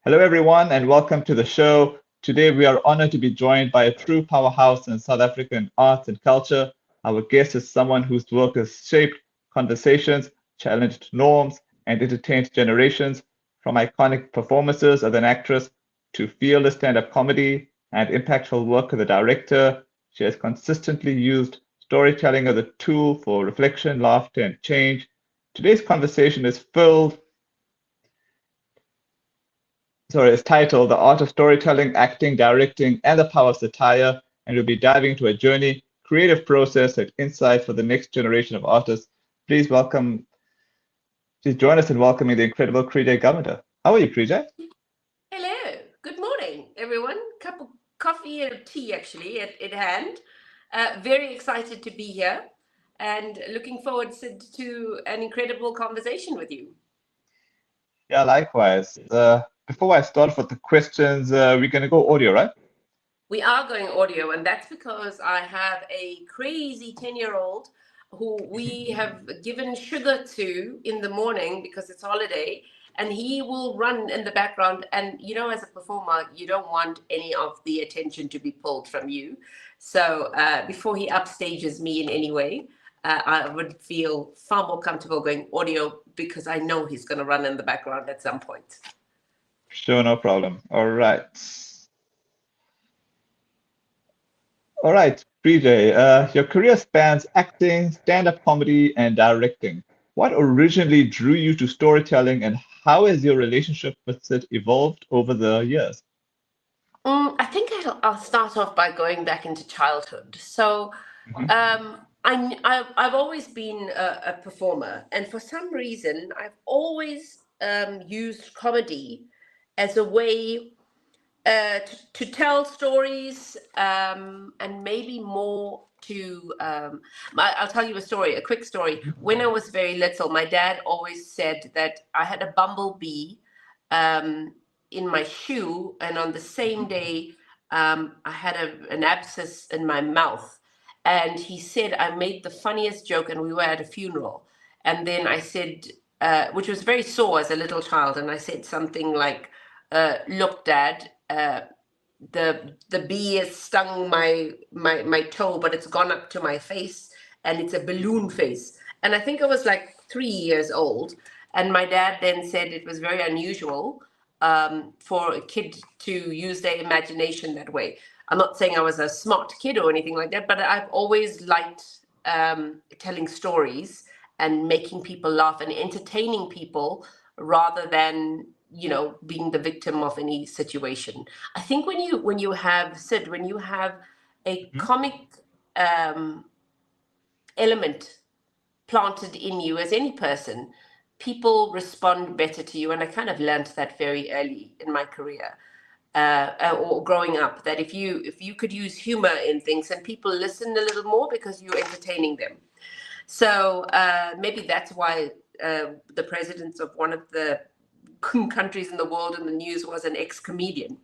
Hello, everyone, and welcome to the show. Today, we are honored to be joined by a true powerhouse in South African arts and culture. Our guest is someone whose work has shaped conversations, challenged norms, and entertained generations, from iconic performances as an actress to fearless stand-up comedy and impactful work as a director. She has consistently used storytelling as a tool for reflection, laughter, and change. Today's conversation is filled sorry, it's titled The Art of Storytelling, Acting, Directing, and the Power of Satire. And we'll be diving into a journey, creative process, and insight for the next generation of artists. Please welcome, please join us in welcoming the incredible Krijay Govender. How are you, Krijay? Hello, good morning, everyone. Cup of coffee and tea actually at hand. Very excited to be here and looking forward to an incredible conversation with you. Yeah, likewise. Before I start with the questions, we're going to go audio, right? We are going audio, and that's because I have a crazy 10-year-old who we have given sugar to in the morning because it's holiday, and he will run in the background. And as a performer, you don't want any of the attention to be pulled from you. So before he upstages me in any way, I would feel far more comfortable going audio because I know he's going to run in the background at some point. Sure, no problem. All right. All right, Krijay, your career spans acting, stand-up comedy, and directing. What originally drew you to storytelling, and how has your relationship with it evolved over the years? I think I'll start off by going back into childhood. So, Mhm. I've always been a performer, and for some reason, I've always used comedy as a way to tell stories, and maybe more to. I'll tell you a story, a quick story. When I was very little, my dad always said that I had a bumblebee um, in my shoe, and on the same day, I had an abscess in my mouth. And he said I made the funniest joke, and we were at a funeral. And then I said, which was very sore as a little child, and I said something like, "Look, Dad, the bee has stung my toe, but it's gone up to my face, and it's a balloon face." And I think I was like 3 years old, and my dad then said it was very unusual for a kid to use their imagination that way. I'm not saying I was a smart kid or anything like that, but I've always liked telling stories and making people laugh and entertaining people rather than being the victim of any situation. I think when you have Sid, when you have a Mhm. comic um, element planted in you as any person, people respond better to you. And I kind of learned that very early in my career, or growing up, that if you could use humor in things, and people listen a little more because you're entertaining them. So maybe that's why the president of one of the countries in the world in the news was an ex-comedian.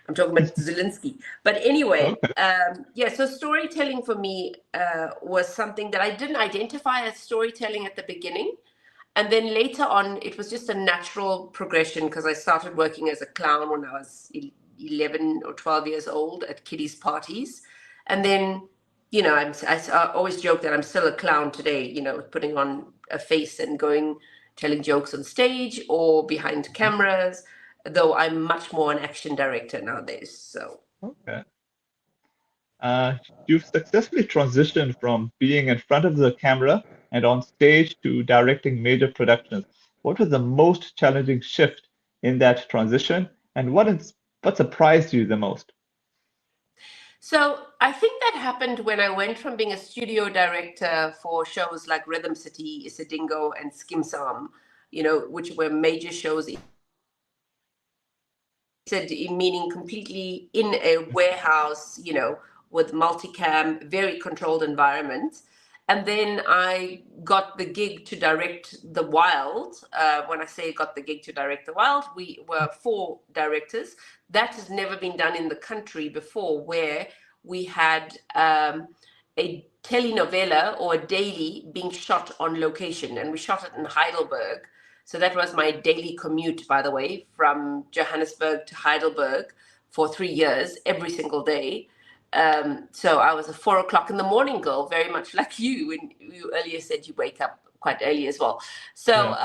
I'm talking about Zelensky. But anyway, Okay. yeah, so storytelling for me was something that I didn't identify as storytelling at the beginning. And then later on, it was just a natural progression because I started working as a clown when I was 11 or 12 years old at kiddies' parties. And then, I always joke that I'm still a clown today, putting on a face and telling jokes on stage or behind Mhm. cameras, though I'm much more an action director nowadays. So. Okay. Uh, you've successfully transitioned from being in front of the camera and on stage to directing major productions. What was the most challenging shift in that transition, and what surprised you the most? So I think that happened when I went from being a studio director for shows like Rhythm City, Isidingo, and Skim Sam, which were major shows, meaning completely in a warehouse, with multicam, very controlled environment. And then I got the gig to direct The Wild. When I say got the gig to direct The Wild, we were four directors. That has never been done in the country before, where we had a telenovela or a daily being shot on location. And we shot it in Heidelberg. So that was my daily commute, by the way, from Johannesburg to Heidelberg for 3 years, every single day. So I was a 4 o'clock in the morning girl, very much like you. And you earlier said you wake up quite early as well. So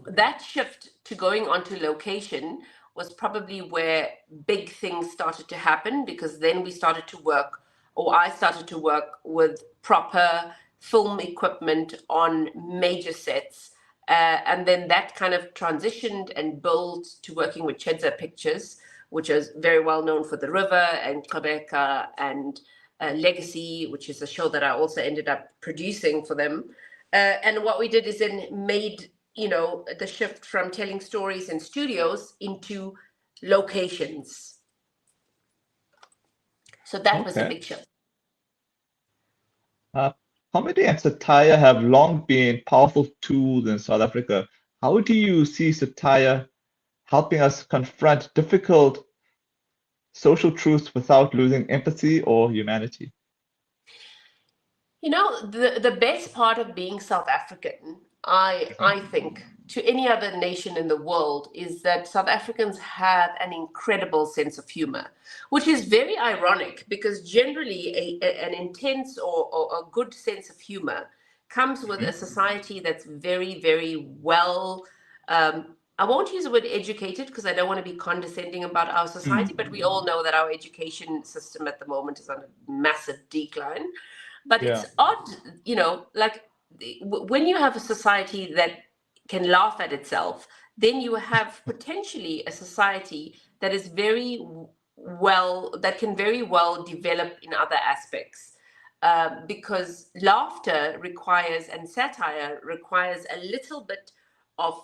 that shift to going onto location was probably where big things started to happen, because then we started to work, or I started to work with proper film equipment on major sets. And then that kind of transitioned and built to working with Chedza Pictures, which is very well known for The River and Rebecca and Legacy, which is a show that I also ended up producing for them. And what we did is then made, the shift from telling stories in studios into locations. So that was a big shift. Comedy and satire have long been powerful tools in South Africa. How do you see satire helping us confront difficult social truths without losing empathy or humanity? The best part of being South African, I think, to any other nation in the world, is that South Africans have an incredible sense of humor, which is very ironic, because generally an intense or a good sense of humor comes with a society that's very, very well, I won't use the word educated, because I don't want to be condescending about our society, but we all know that our education system at the moment is on a massive decline. But it's odd, like when you have a society that can laugh at itself, then you have potentially a society that is that can very well develop in other aspects. Because laughter requires, and satire requires, a little bit of,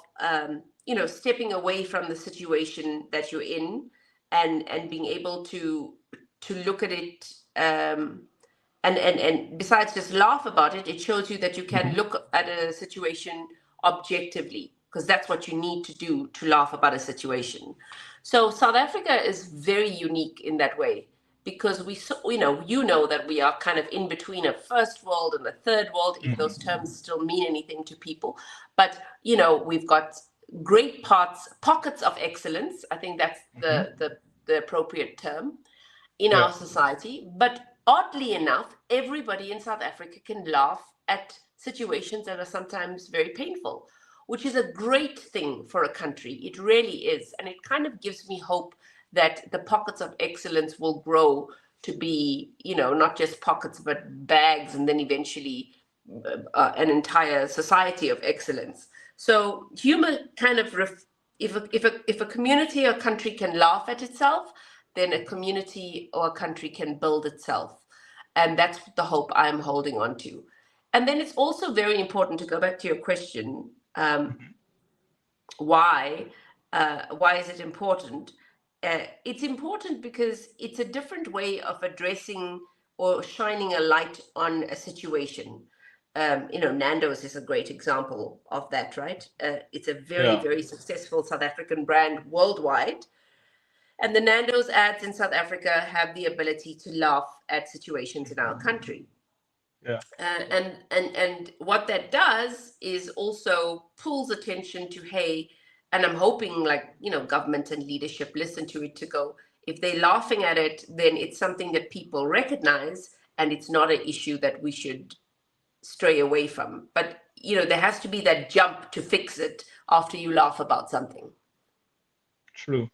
stepping away from the situation that you're in, and being able to look at it. And besides just laugh about it, it shows you that you can look at a situation objectively, because that's what you need to do to laugh about a situation. So South Africa is very unique in that way, because you know that we are kind of in between a first world and a third world, if those terms still mean anything to people. But we've got great pockets of excellence. I think that's the appropriate term in our society. But oddly enough, everybody in South Africa can laugh at situations that are sometimes very painful, which is a great thing for a country. It really is. And it kind of gives me hope that the pockets of excellence will grow to be, not just pockets, but bags, and then eventually an entire society of excellence. So humor kind of, if a community or country can laugh at itself, then a community or a country can build itself. And that's the hope I'm holding on to. And then it's also very important to go back to your question, why is it important? It's important because it's a different way of addressing or shining a light on a situation. Nando's is a great example of that, right? It's a very, very successful South African brand worldwide. And the Nando's ads in South Africa have the ability to laugh at situations in our country. And what that does is also pulls attention to, hey, and I'm hoping government and leadership listen to it, to go, if they're laughing at it, then it's something that people recognize, and it's not an issue that we should stray away from. But there has to be that jump to fix it after you laugh about something. True.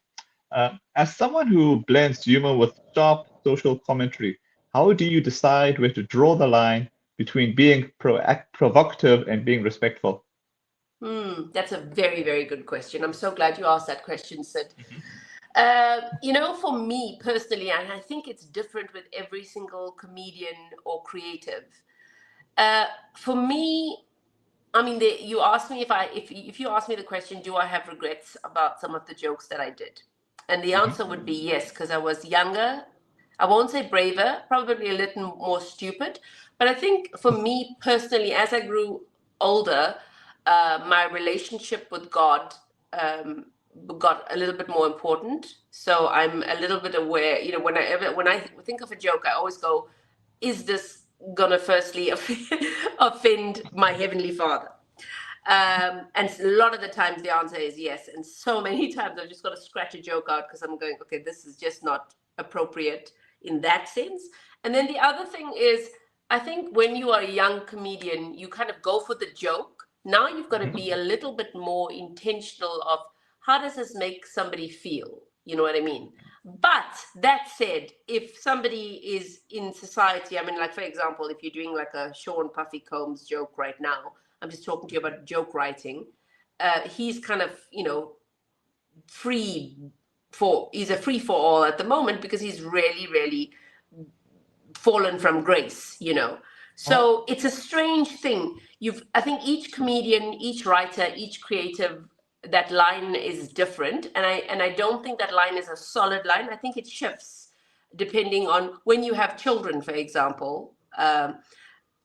As someone who blends humor with sharp social commentary, how do you decide where to draw the line between being provocative and being respectful? That's a very, very good question. I'm so glad you asked that question, Sid. For me personally, and I think it's different with every single comedian or creative. For me, I mean, you asked me if you ask me the question, do I have regrets about some of the jokes that I did? And the answer would be yes, because I was younger. I won't say braver, probably a little more stupid. But I think for me personally, as I grew older, my relationship with God got a little bit more important. So I'm a little bit aware, when I think of a joke, I always go, is this gonna firstly offend my Heavenly Father? And a lot of the times the answer is yes. And so many times I've just got to scratch a joke out because I'm going, okay, this is just not appropriate in that sense. And then the other thing is, I think when you are a young comedian, you kind of go for the joke. Now you've got to be a little bit more intentional of how does this make somebody feel? You know what I mean? But that said, if somebody is in society, I mean, like, for example, if you're doing like a Sean Puffy Combs joke right now, I'm just talking to you about joke writing. He's kind of, he's a free for all at the moment because he's really, really fallen from grace, So it's a strange thing. I think each comedian, each writer, each creative, that line is different. And I don't think that line is a solid line. I think it shifts depending on when you have children, for example. I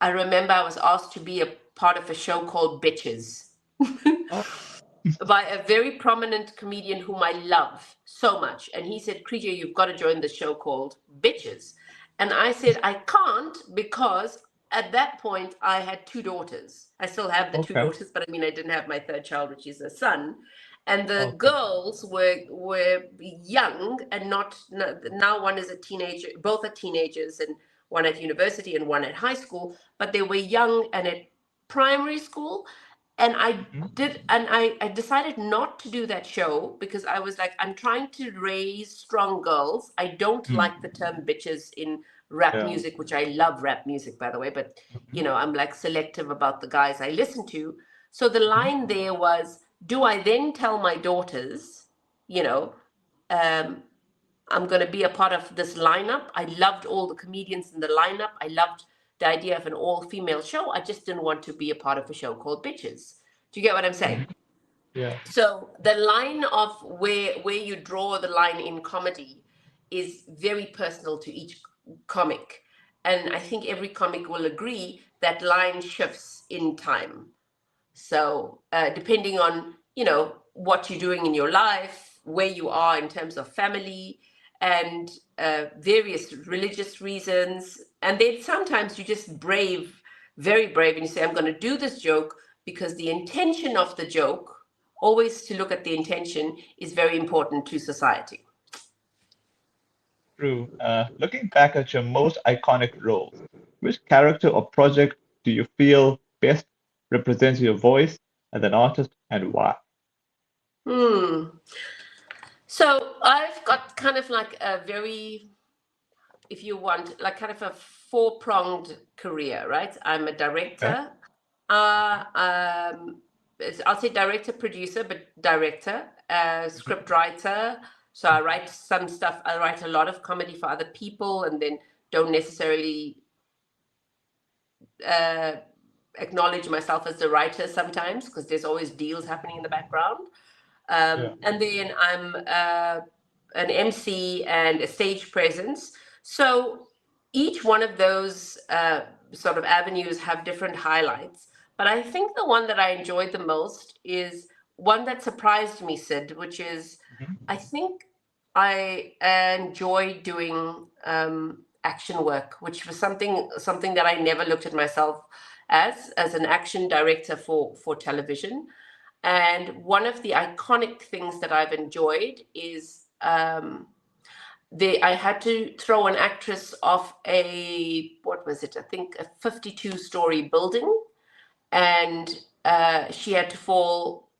remember I was asked to be a part of a show called Bitches by a very prominent comedian whom I love so much. And he said, Krijay, you've got to join the show called Bitches. And I said, I can't, because at that point I had 2 daughters. I still have the 2 daughters, but I mean, I didn't have my 3rd child, which is a son. And the girls were young and not, now one is a teenager, both are teenagers, and one at university and one at high school, but they were young and at primary school. And I decided not to do that show because I was like, I'm trying to raise strong girls. I don't like the term bitches in rap music, which I love rap music, by the way, but I'm like selective about the guys I listen to. So the line there was, do I then tell my daughters, I'm going to be a part of this lineup? I loved all the comedians in the lineup. I loved the idea of an all-female show. I just didn't want to be a part of a show called Bitches. Do you get what I'm saying? Yeah. So the line of where you draw the line in comedy is very personal to each comic. And I think every comic will agree that line shifts in time. So depending on, what you're doing in your life, where you are in terms of family, and various religious reasons. And then sometimes you just very brave, and you say, I'm going to do this joke because the intention of the joke, always to look at the intention, is very important to society. True. Looking back at your most iconic roles, which character or project do you feel best represents your voice as an artist, and why? So I've got kind of like a very, if you want, like kind of a 4-pronged career, right? I'm a director. I'll say director, producer, but director, script writer. So I write some stuff. I write a lot of comedy for other people, and then don't necessarily acknowledge myself as the writer sometimes because there's always deals happening in the background. And then I'm an MC and a stage presence. So each one of those sort of avenues have different highlights. But I think the one that I enjoyed the most is one that surprised me, Sid, which is I think I enjoy doing action work, which was something that I never looked at myself as an action director for television. And one of the iconic things that I've enjoyed is I had to throw an actress off a 52-story building, and she had to fall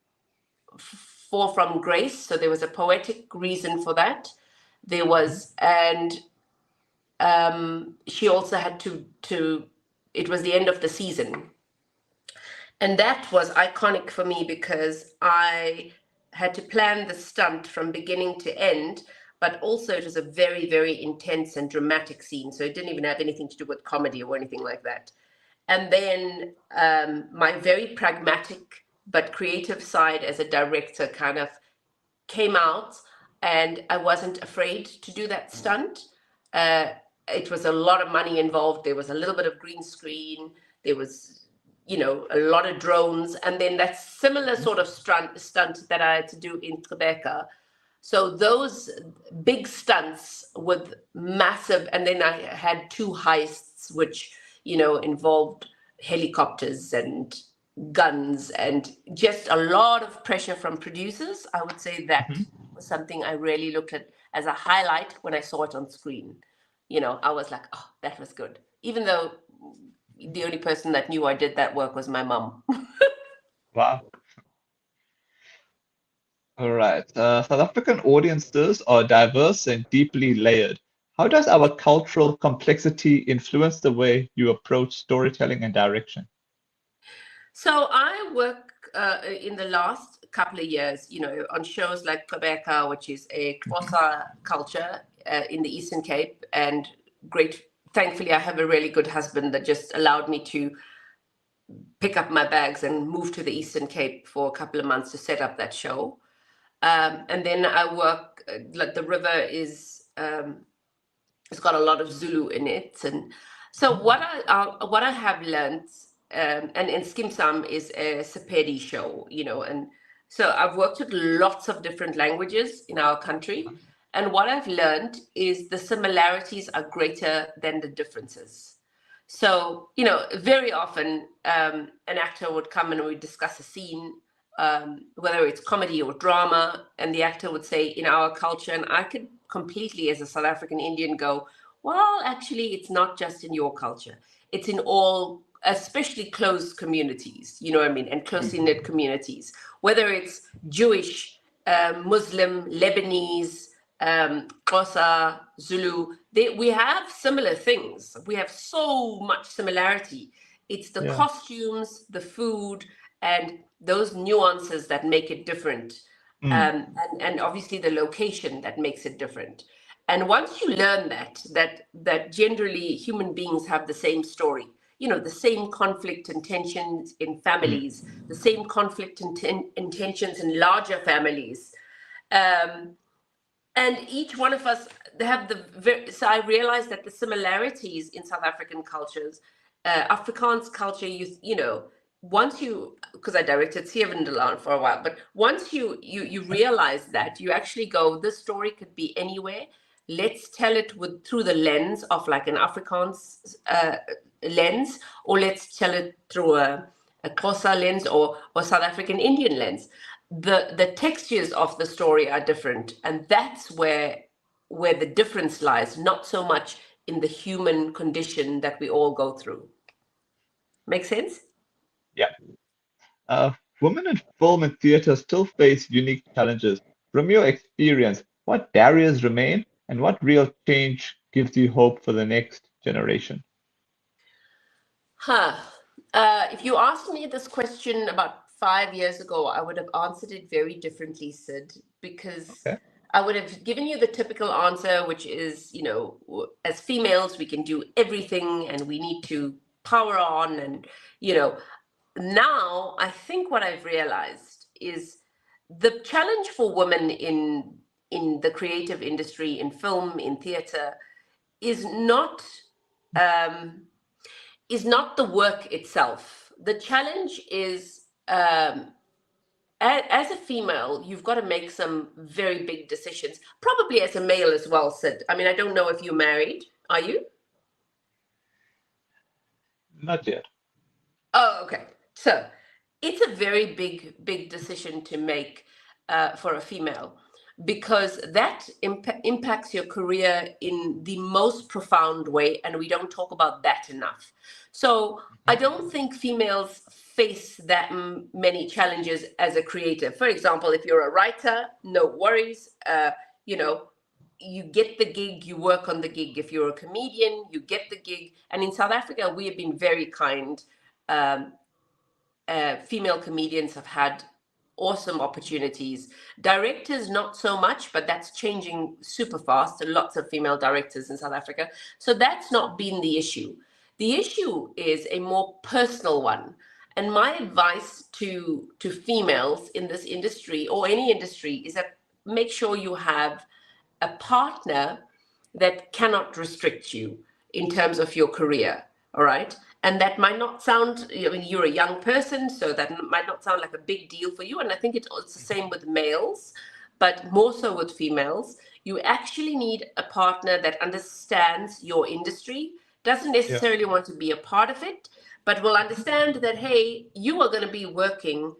from grace. So there was a poetic reason for that. There was, and she also had to, it was the end of the season. And that was iconic for me because I had to plan the stunt from beginning to end, but also it was a very, very intense and dramatic scene. So it didn't even have anything to do with comedy or anything like that. And then my very pragmatic but creative side as a director kind of came out, and I wasn't afraid to do that stunt. It was a lot of money involved. There was a little bit of green screen. There was a lot of drones, and then that similar sort of stunt that I had to do in Rebecca. So those big stunts with massive, and then I had 2 heists, which, involved helicopters and guns and just a lot of pressure from producers. I would say that Mhm. was something I really looked at as a highlight when I saw it on screen. I was like, oh, that was good. Even though the only person that knew I did that work was my mum. Wow. All right. South African audiences are diverse and deeply layered. How does our cultural complexity influence the way you approach storytelling and direction? So I work in the last couple of years, on shows like Quebeca, which is a Mhm. Xhosa culture in the Eastern Cape, and great. Thankfully, I have a really good husband that just allowed me to pick up my bags and move to the Eastern Cape for a couple of months to set up that show. And then I work like the river is it's got a lot of Zulu in it, and so what I have learned, and in Skim Sam is a Sepedi show, and so I've worked with lots of different languages in our country, and what I've learned is the similarities are greater than the differences. So, very often an actor would come and we'd discuss a scene, whether it's comedy or drama, and the actor would say, in our culture, and I could completely, as a South African Indian, go, well, actually, it's not just in your culture, it's in all, especially closed communities, you know what I mean, and closely Mhm. knit communities, whether it's Jewish, Muslim, Lebanese, Xhosa, Zulu, we have similar things. We have so much similarity. It's the Yeah. costumes, the food, and those nuances that make it different. Mm. And obviously the location that makes it different. And once you learn that generally human beings have the same story, the same conflict and tensions in Mm. families, the same conflict and tensions in larger families. Um, and each one of us have so I realized that the similarities in South African cultures, Afrikaans culture, once you, because I directed Sievendelaan for a while, but once you realize that, you actually go, this story could be anywhere. Let's tell it through the lens of like an Afrikaans lens, or let's tell it through a Xhosa lens, or South African Indian lens. The textures of the story are different, and that's where the difference lies, not so much in the human condition that we all go through. Make sense? Yeah. Uh, Women in film and theater still face unique challenges. From your experience, what barriers remain and what real change gives you hope for the next generation? Huh. If you asked me this question about 5 years ago, I would have answered it very differently, Sid, because Okay. I would have given you the typical answer, which is, as females, we can do everything and we need to power on. And, you know, now I think what I've realized is the challenge for women in the creative industry, in film, in theater, is not. Um, is not the work itself. The challenge is, as a female, you've got to make some very big decisions. Probably as a male as well, Sid. I mean, I don't know if you're married. Are you? Not yet. Oh, okay. So it's a very big decision to make for a female, because that impacts your career in the most profound way, and we don't talk about that enough. So I Mhm. don't think females face that many challenges as a creative. For example, if you're a writer, no worries. You know, you get the gig, you work on the gig. If you're a comedian, you get the gig. And in South Africa, we have been very kind. um, Female comedians have had awesome opportunities. Directors, not so much, but that's changing super fast. Lots of female directors in South Africa. So that's not been the issue. The issue is a more personal one. And my advice to females in this industry, or any industry, is that make sure you have a partner that cannot restrict you in terms of your career. All right. And that might not sound, I mean, you're a young person, so that might not sound like a big deal for you. And I think it's the same with males, but more so with females. You actually need a partner that understands your industry, doesn't Yeah. necessarily want to be a part of it, but will understand that, hey, you are going to be working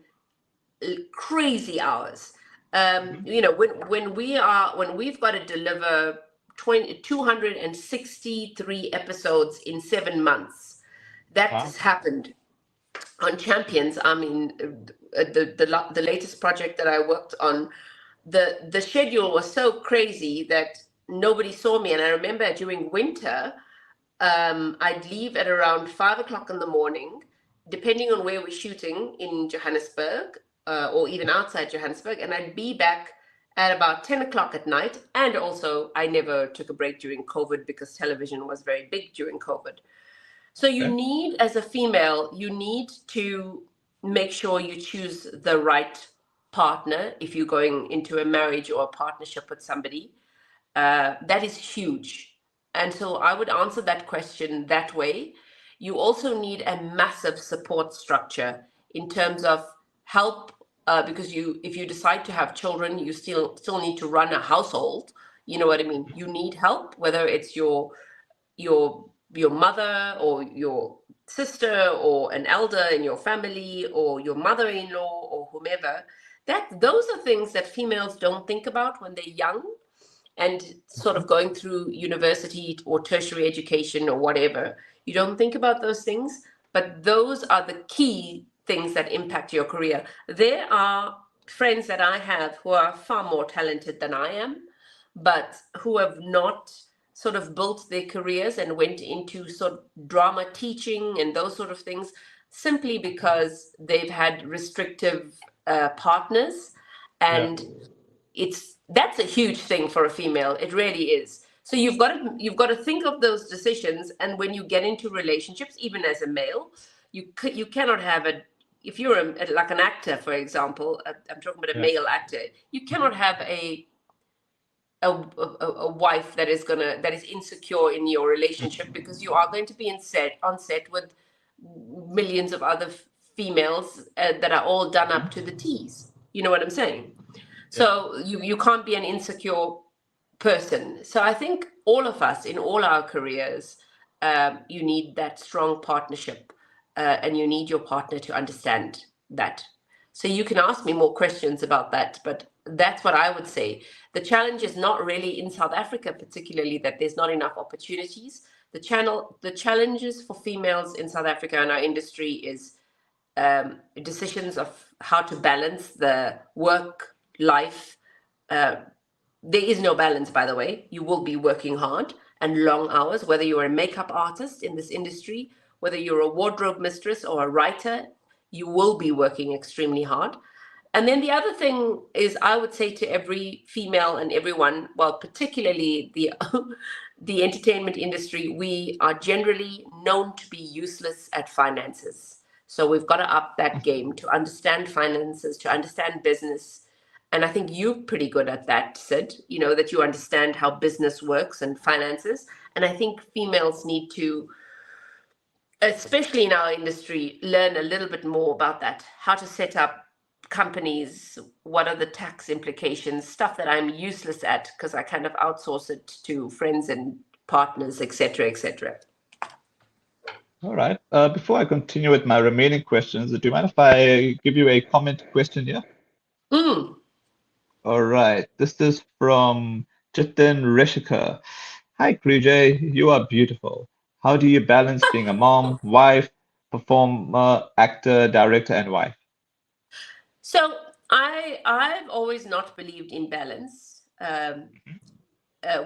crazy hours. When we've got to deliver 263 episodes in 7 months, that Wow. has happened on Champions. I mean, the latest project that I worked on, the schedule was so crazy that nobody saw me. And I remember during winter, I'd leave at around 5 o'clock in the morning, depending on where we're shooting in Johannesburg, or even outside Johannesburg, and I'd be back at about 10 o'clock at night. And also, I never took a break during COVID because television was very big during COVID. So you Okay. need, as a female, you need to make sure you choose the right partner if you're going into a marriage or a partnership with somebody. That is huge. And so I would answer that question that way. You also need a massive support structure in terms of help, because if you decide to have children, you still need to run a household. You know what I mean? You need help, whether it's your mother or your sister or an elder in your family or your mother-in-law or whomever. Those are things that females don't think about when they're young and sort of going through university or tertiary education or whatever. You don't think about those things, but those are the key things that impact your career. There are friends that I have who are far more talented than I am, but who have not sort of built their careers and went into sort of drama teaching and those sort of things simply because they've had restrictive partners. Yeah. And that's a huge thing for a female. It really is. So you've got to think of those decisions. And when you get into relationships, even as a male, you cannot have if you're like an actor, for example. I'm talking about a Yeah. male actor. You cannot have a wife that is insecure in your relationship, because you are going to be on set with millions of other females that are all done up to the T's. You know what I'm saying? Yeah. So you can't be an insecure person. So I think all of us in all our careers, you need that strong partnership, and you need your partner to understand that. So you can ask me more questions about that, but that's what I would say. The challenge is not really in South Africa, particularly, that there's not enough opportunities. The challenges for females in South Africa and our industry is decisions of how to balance the work life. There is no balance, by the way. You will be working hard and long hours, whether you're a makeup artist in this industry, whether you're a wardrobe mistress or a writer, you will be working extremely hard. And then the other thing is, I would say to every female and everyone, well, particularly the the entertainment industry, we are generally known to be useless at finances. So we've got to up that game to understand finances, to understand business. And I think you're pretty good at that, Sid, that you understand how business works and finances. And I think females need to, especially in our industry, learn a little bit more about that, how to set up companies, what are the tax implications, stuff that I'm useless at because I kind of outsource it to friends and partners, etc., etc. All right. Before I continue with my remaining questions, do you mind if I give you a comment question here? Mm. All right. This is from Jitin Rishika. Hi, Krijay. You are beautiful. How do you balance being a mom, wife, performer, actor, director, and wife? So I've always not believed in balance.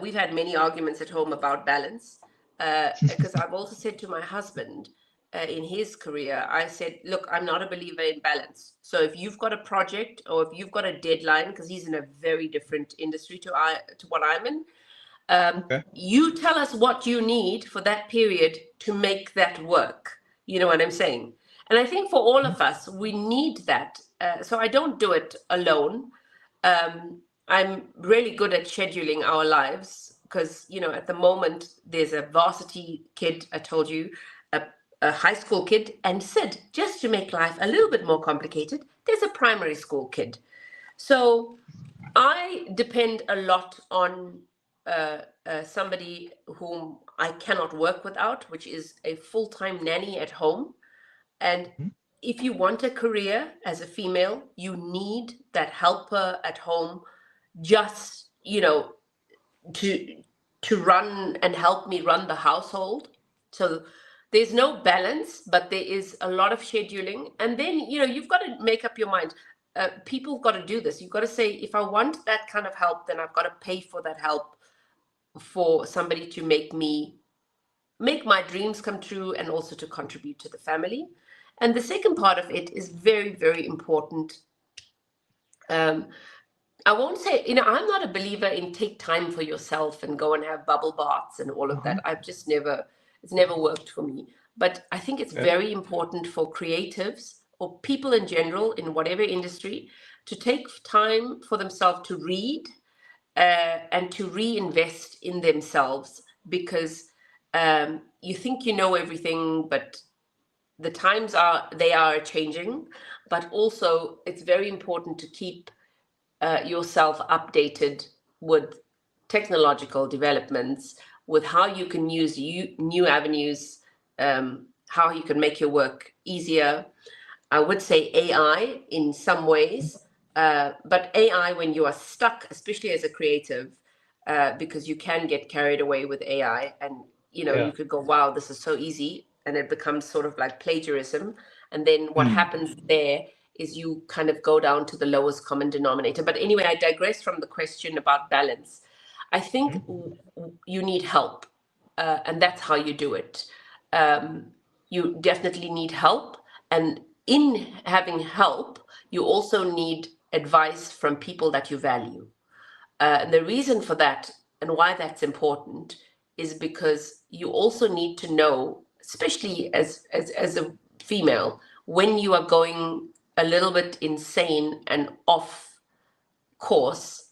We've had many arguments at home about balance, because I've also said to my husband, in his career, I said, look, I'm not a believer in balance. So if you've got a project or if you've got a deadline, because he's in a very different industry to what I'm in, Okay. you tell us what you need for that period to make that work. You know what I'm saying? And I think for all Mhm. of us, we need that. So I don't do it alone. I'm really good at scheduling our lives because, at the moment, there's a varsity kid, I told you, a high school kid, and Sid, just to make life a little bit more complicated, there's a primary school kid. So I depend a lot on somebody whom I cannot work without, which is a full-time nanny at home. And if you want a career as a female, you need that helper at home, just, to run and help me run the household. So there's no balance, but there is a lot of scheduling. And then, you've got to make up your mind. People have got to do this. You've got to say, if I want that kind of help, then I've got to pay for that help, for somebody to make my dreams come true, and also to contribute to the family. And the second part of it is very, very important. I won't say, I'm not a believer in take time for yourself and go and have bubble baths and all of that. It's never worked for me. But I think it's very important for creatives or people in general in whatever industry to take time for themselves to read and to reinvest in themselves, because you think you know everything, but the times are changing. But also it's very important to keep yourself updated with technological developments, with how you can use new avenues, how you can make your work easier. I would say AI in some ways, but AI when you are stuck, especially as a creative, because you can get carried away with AI, and you could go, wow, this is so easy, and it becomes sort of like plagiarism. And then what happens there is you kind of go down to the lowest common denominator. But anyway, I digress from the question about balance. I think you need help, and that's how you do it. You definitely need help, and in having help, you also need advice from people that you value. And the reason for that, and why that's important, is because you also need to know, especially as a female, when you are going a little bit insane and off course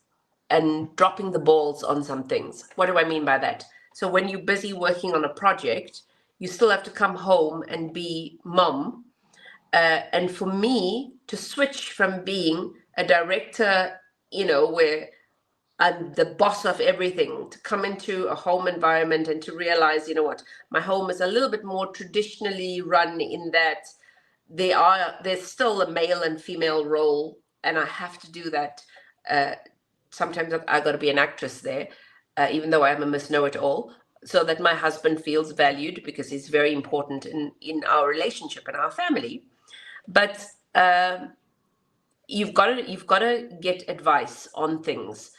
and dropping the balls on some things. What do I mean by that? So when you're busy working on a project, you still have to come home and be mom. And for me to switch from being a director, where I'm the boss of everything, to come into a home environment and to realize, what, my home is a little bit more traditionally run, in that there's still a male and female role, and I have to do that. Sometimes I got to be an actress there, even though I am a Miss Know-It-All, so that my husband feels valued, because he's very important in our relationship and our family. But you've got to get advice on things.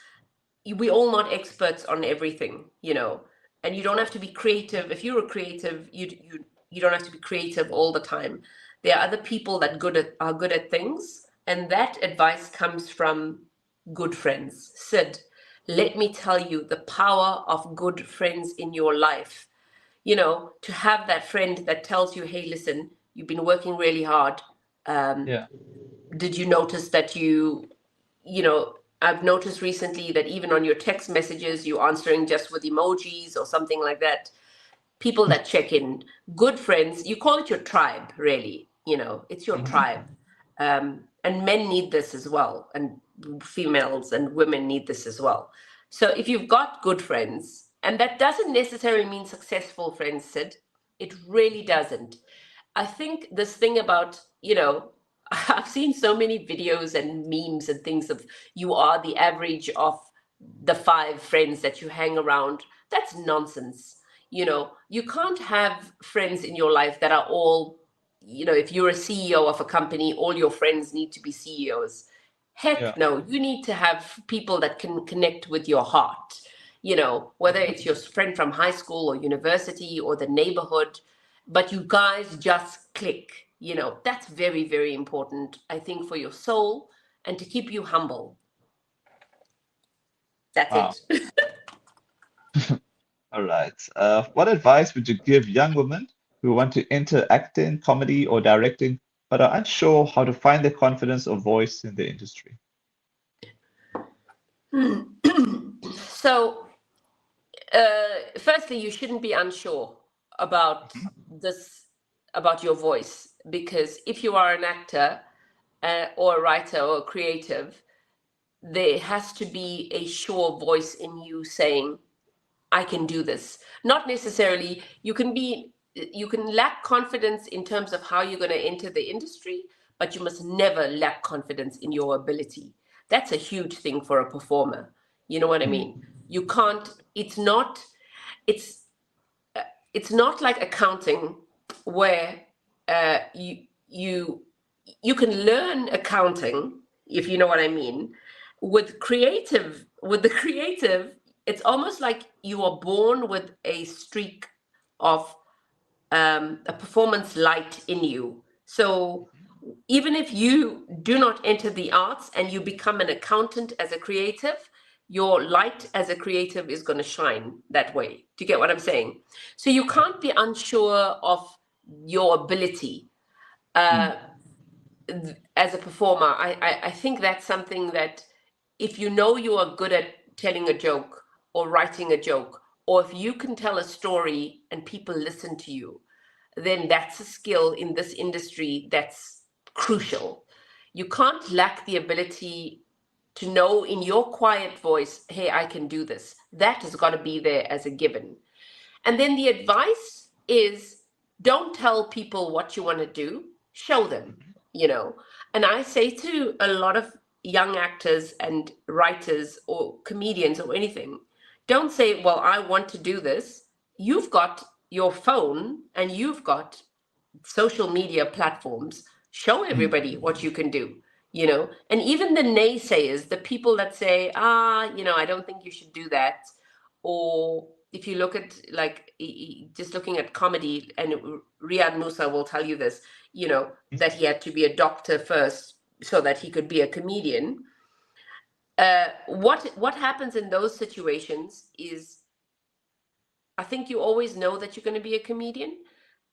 We're all not experts on everything, and you don't have to be creative. If you're a creative, you don't have to be creative all the time. There are other people that are good at things, and that advice comes from good friends. Sid, let me tell you the power of good friends in your life. To have that friend that tells you, hey, listen, you've been working really hard. Did you notice that I've noticed recently that even on your text messages, you're answering just with emojis or something like that. People that check in, good friends, you call it your tribe, really. It's your tribe. And men need this as well. And females and women need this as well. So if you've got good friends, and that doesn't necessarily mean successful friends, Sid, it really doesn't. I think this thing about, I've seen so many videos and memes and things of, you are the average of the 5 friends that you hang around. That's nonsense. You can't have friends in your life that are all, if you're a CEO of a company, all your friends need to be CEOs. Heck no, you need to have people that can connect with your heart, whether it's your friend from high school or university or the neighborhood, but you guys just click. That's very, very important, I think, for your soul and to keep you humble. That's it. All right. What advice would you give young women who want to enter acting, comedy, or directing, but are unsure how to find their confidence or voice in the industry? So, firstly, you shouldn't be unsure about your voice, because if you are an actor or a writer or a creative, there has to be a sure voice in you saying, I can do this. Not necessarily, you can be you can lack confidence in terms of how you're going to enter the industry, but you must never lack confidence in your ability. That's a huge thing for a performer. You know what I mean? You can't, it's it's not like accounting where you you can learn accounting, if you know what I mean. With the creative, it's almost like you are born with a streak of a performance light in you. So even if you do not enter the arts and you become an accountant as a creative, your light as a creative is going to shine that way. Do you get what I'm saying? So you can't be unsure of your ability as a performer. I think that's something that if you know you are good at telling a joke or writing a joke, or if you can tell a story and people listen to you, then that's a skill in this industry that's crucial. You can't lack the ability to know in your quiet voice, hey, I can do this. That has got to be there as a given. And then the advice is don't tell people what you want to do, show them, you know. And I say to a lot of young actors and writers or comedians or anything, don't say, well, I want to do this. You've got your phone and you've got social media platforms. Show everybody what you can do, you know. And even the naysayers, the people that say, you know, I don't think you should do that. Or if you look at like just looking at comedy, and Riyad Musa will tell you this, you know, that he had to be a doctor first so that he could be a comedian. What happens in those situations is, I think you always know that you're going to be a comedian,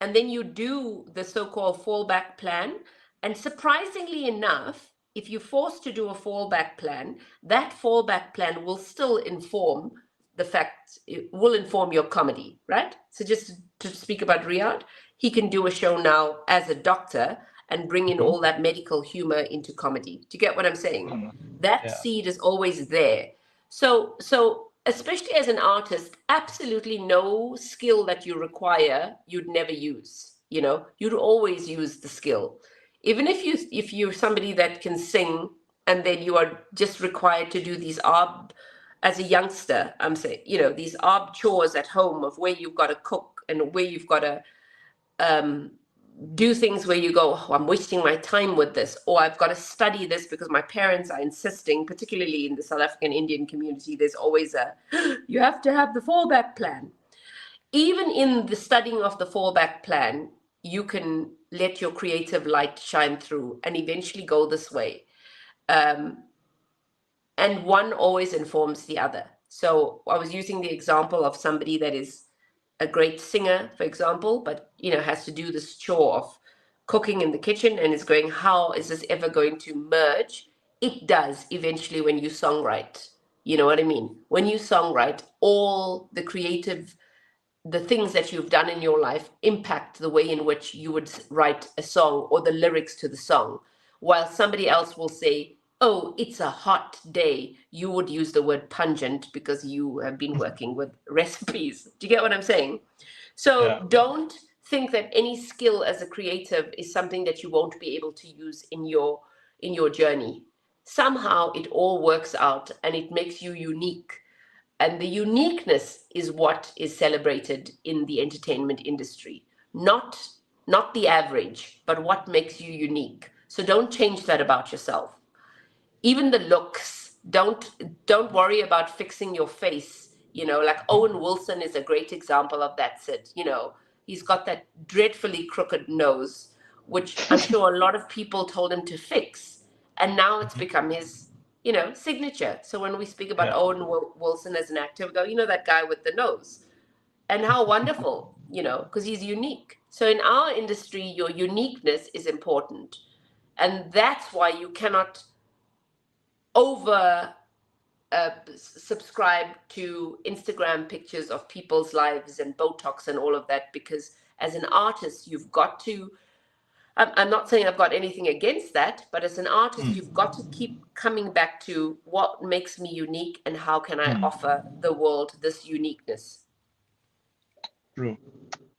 and then you do the so-called fallback plan. And surprisingly enough, if you're forced to do a fallback plan, that fallback plan will still inform the fact, it will inform your comedy, right? So just to speak about Riyadh, he can do a show now as a doctor and bring in all that medical humor into comedy. Do you get what I'm saying? That seed is always there. So especially as an artist, absolutely no skill that you require you'd never use. You know, you'd always use the skill. Even if you're somebody that can sing, and then you are just required to do these as a youngster, I'm saying, you know, these chores at home of where you've got to cook and where you've got to do things where you go, oh, I'm wasting my time with this, or I've got to study this because my parents are insisting, particularly in the South African Indian community, there's always you have to have the fallback plan. Even in the studying of the fallback plan, you can let your creative light shine through and eventually go this way. And one always informs the other. So I was using the example of somebody that is a great singer, for example, but, you know, has to do this chore of cooking in the kitchen and is going, how is this ever going to merge? It does eventually when you songwrite. You know what I mean? When you songwrite, all the creative, the things that you've done in your life impact the way in which you would write a song or the lyrics to the song. While somebody else will say, oh, it's a hot day, you would use the word pungent because you have been working with recipes. Do you get what I'm saying? So don't think that any skill as a creative is something that you won't be able to use in your journey. Somehow it all works out and it makes you unique. And the uniqueness is what is celebrated in the entertainment industry, not the average, but what makes you unique. So don't change that about yourself. Even the looks, don't worry about fixing your face. You know, like Owen Wilson is a great example of that, Sid. You know, he's got that dreadfully crooked nose, which I'm sure a lot of people told him to fix. And now it's become his, you know, signature. So when we speak about Owen Wilson as an actor, we go, you know, that guy with the nose. And how wonderful, you know, because he's unique. So in our industry, your uniqueness is important. And that's why you cannot over subscribe to Instagram pictures of people's lives and Botox and all of that, because as an artist, you've got to, I'm not saying I've got anything against that, but as an artist, you've got to keep coming back to what makes me unique and how can I offer the world this uniqueness. True.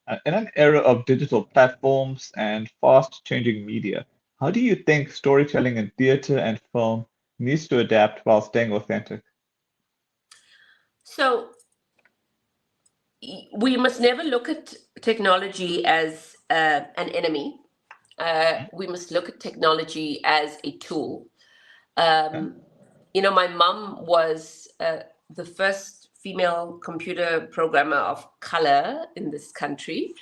In an era of digital platforms and fast-changing media, how do you think storytelling in theater and film needs to adapt while staying authentic? So we must never look at technology as an enemy. We must look at technology as a tool. Yeah. My mum was the first female computer programmer of color in this country.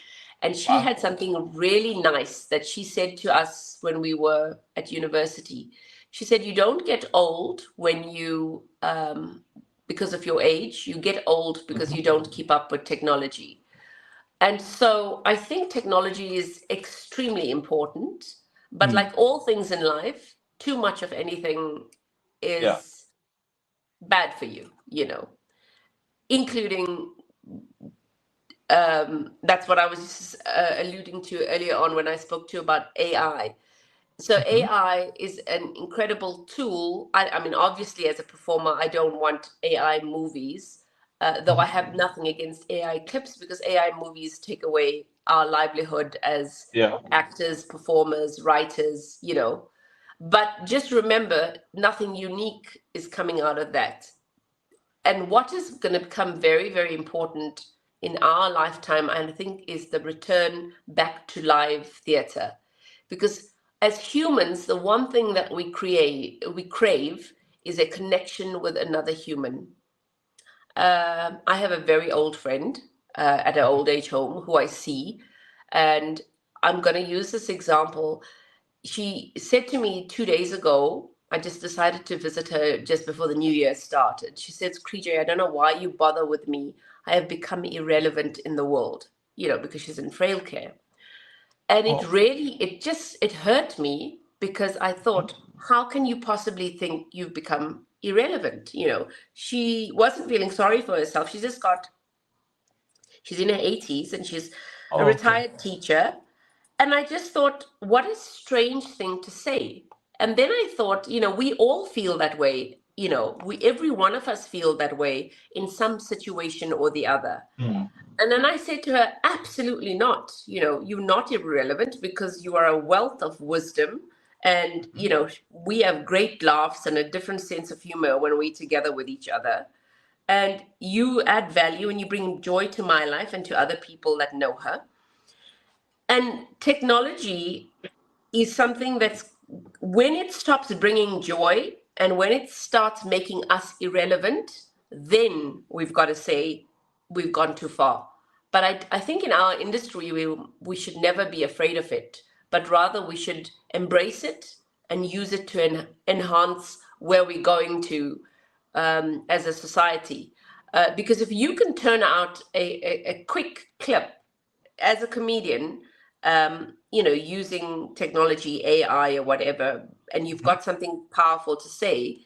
And she Wow. had something really nice that she said to us when we were at university. She said, "You don't get old when because of your age, you get old because you Mhm. don't keep up with technology." And so I think technology is extremely important, but Mm. like all things in life, too much of anything Yeah. is bad for you, including that's what I was alluding to earlier on when I spoke to you about AI. So Hmm. AI is an incredible tool. I mean, obviously, as a performer, I don't want AI movies, though I Hmm. have nothing against AI clips because AI movies take away our livelihood as Yeah. actors, performers, writers, But just remember, nothing unique is coming out of that. And what is going to become very, very important in our lifetime, I think, is the return back to live theatre. Because as humans, the one thing that we crave is a connection with another human. I have a very old friend at an old age home who I see, and I'm going to use this example. She said to me 2 days ago, I just decided to visit her just before the new year started. She says, "Krijay, I don't know why you bother with me. I have become irrelevant in the world," because she's in frail care. And it Oh. really, it hurt me because I thought, how can you possibly think you've become irrelevant? She wasn't feeling sorry for herself. She's in her 80s and she's a Oh, okay. retired teacher. And I just thought, what a strange thing to say. And then I thought, we all feel that way. Every one of us feel that way in some situation or the other. Mm. And then I said to her, absolutely not. You're not irrelevant because you are a wealth of wisdom. And, we have great laughs and a different sense of humor when we're together with each other. And you add value and you bring joy to my life and to other people that know her. And technology is something that's, when it stops bringing joy and when it starts making us irrelevant, then we've got to say we've gone too far. But I think in our industry, we should never be afraid of it, but rather we should embrace it and use it to enhance where we're going to as a society. Because if you can turn out a quick clip as a comedian, using technology, AI or whatever, and you've got something powerful to say,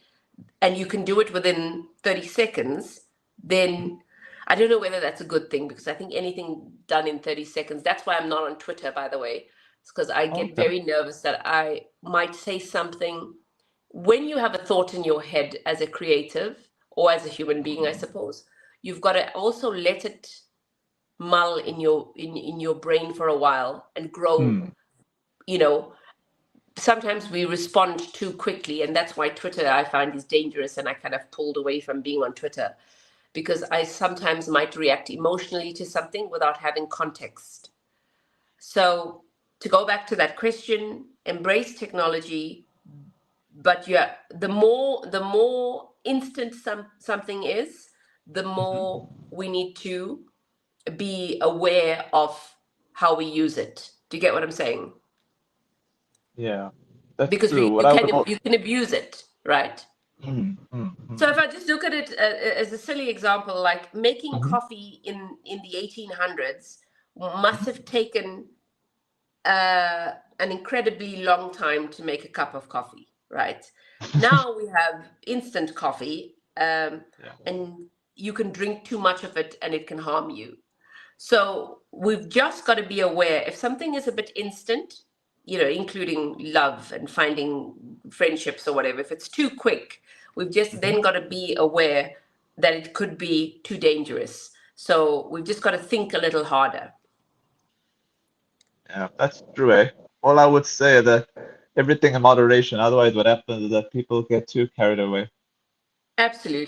and you can do it within 30 seconds, then I don't know whether that's a good thing because I think anything done in 30 seconds, that's why I'm not on Twitter, by the way. It's because I get Okay. very nervous that I might say something. When you have a thought in your head as a creative or as a human being, I suppose, you've got to also let it mull in your brain for a while and grow. Mm. you know Sometimes we respond too quickly, and that's why Twitter I find is dangerous, and I kind of pulled away from being on Twitter because I sometimes might react emotionally to something without having context. So to go back to that question, embrace technology, but yeah, the more instant something is, the Hmm. more we need to be aware of how we use it. Do you get what I'm saying? Yeah, that's Because true. What you I can would. you can abuse it, right? Mm, mm, So if mm, I just look at it as a silly example, like making mhm, coffee in the 1800s must mhm. have taken an incredibly long time to make a cup of coffee, right? Now we have instant coffee, Yeah. and you can drink too much of it and it can harm you. So we've just got to be aware if something is a bit instant, including love and finding friendships or whatever, if it's too quick, we've just Mhm. then got to be aware that it could be too dangerous. So we've just got to think a little harder. Yeah, that's true, eh? All I would say is that everything in moderation. Otherwise, what happens is that people get too carried away. Absolutely.